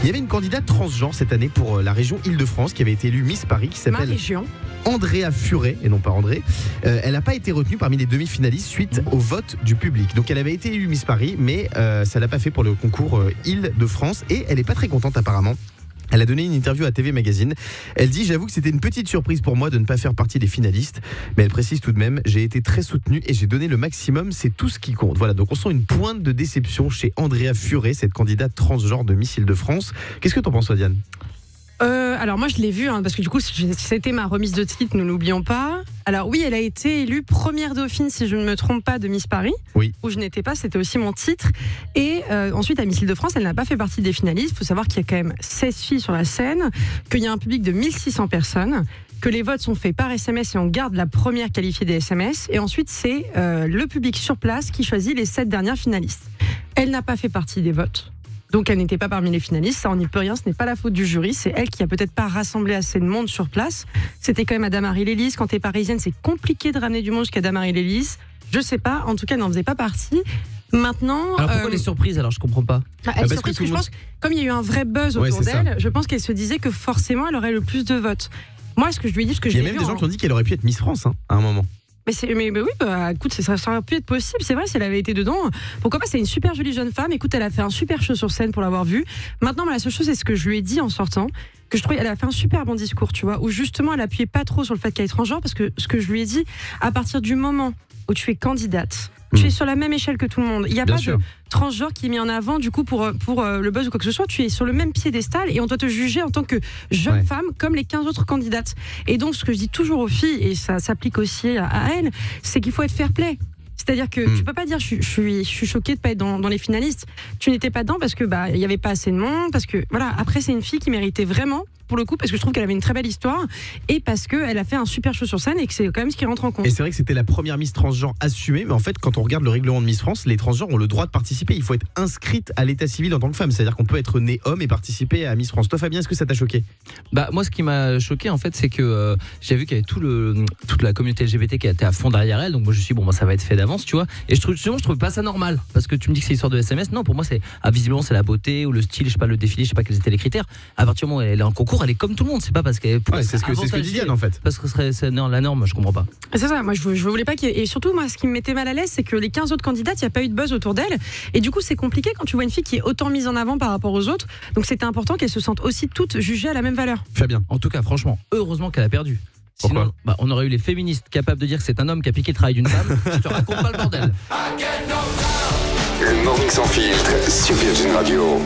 Il y avait une candidate transgenre cette année pour la région Île-de-France qui avait été élue Miss Paris, qui s'appelle Andrea Furet, et non pas André. Elle n'a pas été retenue parmi les demi-finalistes suite au vote du public. Donc elle avait été élue Miss Paris, mais ça l'a pas fait pour le concours Île-de-France, et elle n'est pas très contente apparemment. Elle a donné une interview à TV Magazine. Elle dit « J'avoue que c'était une petite surprise pour moi de ne pas faire partie des finalistes. » Mais elle précise tout de même « J'ai été très soutenue et j'ai donné le maximum, c'est tout ce qui compte. » Voilà, donc on sent une pointe de déception chez Andrea Furet, cette candidate transgenre de Miss Île-de-France. Qu'est-ce que t'en penses, Diane ? Alors moi je l'ai vue, parce que du coup c'était ma remise de titre, nous n'oublions pas. Alors oui, elle a été élue première dauphine, si je ne me trompe pas, de Miss Paris, oui. Où je n'étais pas, c'était aussi mon titre. Et ensuite à Miss Île-de-France, elle n'a pas fait partie des finalistes. Il faut savoir qu'il y a quand même 16 filles sur la scène, qu'il y a un public de 1600 personnes, que les votes sont faits par SMS et on garde la première qualifiée des SMS. Et ensuite c'est le public sur place qui choisit les 7 dernières finalistes. Elle n'a pas fait partie des votes. Donc elle n'était pas parmi les finalistes, ça on n'y peut rien, ce n'est pas la faute du jury, c'est elle qui a peut-être pas rassemblé assez de monde sur place. C'était quand même à Damary-les-Lys, quand t'es parisienne c'est compliqué de ramener du monde jusqu'à Damary-les-Lys, je sais pas, en tout cas elle n'en faisait pas partie. Maintenant... Alors pourquoi les surprises alors, je comprends pas. Elle est surprise parce que je pense, comme il y a eu un vrai buzz autour d'elle, je pense qu'elle se disait que forcément elle aurait le plus de votes. Moi ce que je lui ai dit, ce que il y a même des gens qui ont dit qu'elle aurait pu être Miss France à un moment. Mais oui, écoute, ça aurait pu être possible, c'est vrai, si elle avait été dedans. Pourquoi pas, c'est une super jolie jeune femme. Écoute, elle a fait un super show sur scène pour l'avoir vue. Maintenant, la seule chose, c'est ce que je lui ai dit en sortant, que je trouvais, elle a fait un super bon discours, tu vois, où justement, elle appuyait pas trop sur le fait qu'elle est transgenre, parce que ce que je lui ai dit, à partir du moment où tu es candidate, tu es sur la même échelle que tout le monde. Il n'y a pas de transgenre qui est mis en avant du coup pour le buzz ou quoi que ce soit. Tu es sur le même piédestal et on doit te juger en tant que jeune femme comme les 15 autres candidates. Et donc ce que je dis toujours aux filles, et ça s'applique aussi à elles, c'est qu'il faut être fair play. C'est-à-dire que tu peux pas dire je suis choquée de pas être dans les finalistes. Tu n'étais pas dedans parce que il y avait pas assez de monde, parce que voilà. Après c'est une fille qui méritait vraiment, pour le coup, parce que je trouve qu'elle avait une très belle histoire et parce qu'elle a fait un super show sur scène et que c'est quand même ce qui rentre en compte. Et c'est vrai que c'était la première Miss transgenre assumée, mais en fait quand on regarde le règlement de Miss France, les transgenres ont le droit de participer. Il faut être inscrite à l'état civil en tant que femme, c'est-à-dire qu'on peut être né homme et participer à Miss France. Toi Fabien, est-ce que ça t'a choqué ? Moi ce qui m'a choqué en fait, c'est que j'ai vu qu'il y avait toute la communauté LGBT qui était à fond derrière elle, donc moi je me suis dit ça va être fait d'avance, tu vois. Et je trouve pas ça normal, parce que tu me dis que c'est l'histoire de SMS. Non, pour moi c'est visiblement c'est la beauté ou le style, je sais pas, le défilé, je sais pas quels étaient les critères. À partir du moment où elle est en concours, elle est comme tout le monde, c'est pas parce qu'elle c'est ce que dit Diane en fait. Parce que c'est la norme, je comprends pas. C'est ça, moi je voulais pas qu'il y ait... Et surtout moi ce qui me mettait mal à l'aise, c'est que les 15 autres candidates, il n'y a pas eu de buzz autour d'elle, et du coup c'est compliqué quand tu vois une fille qui est autant mise en avant par rapport aux autres. Donc c'était important qu'elles se sentent aussi toutes jugées à la même valeur. Fabien, en tout cas franchement, heureusement qu'elle a perdu. Sinon, on aurait eu les féministes capables de dire que c'est un homme qui a piqué le travail d'une femme. Je te raconte pas le bordel. Le Morning Sans Filtre sur Virgin Radio.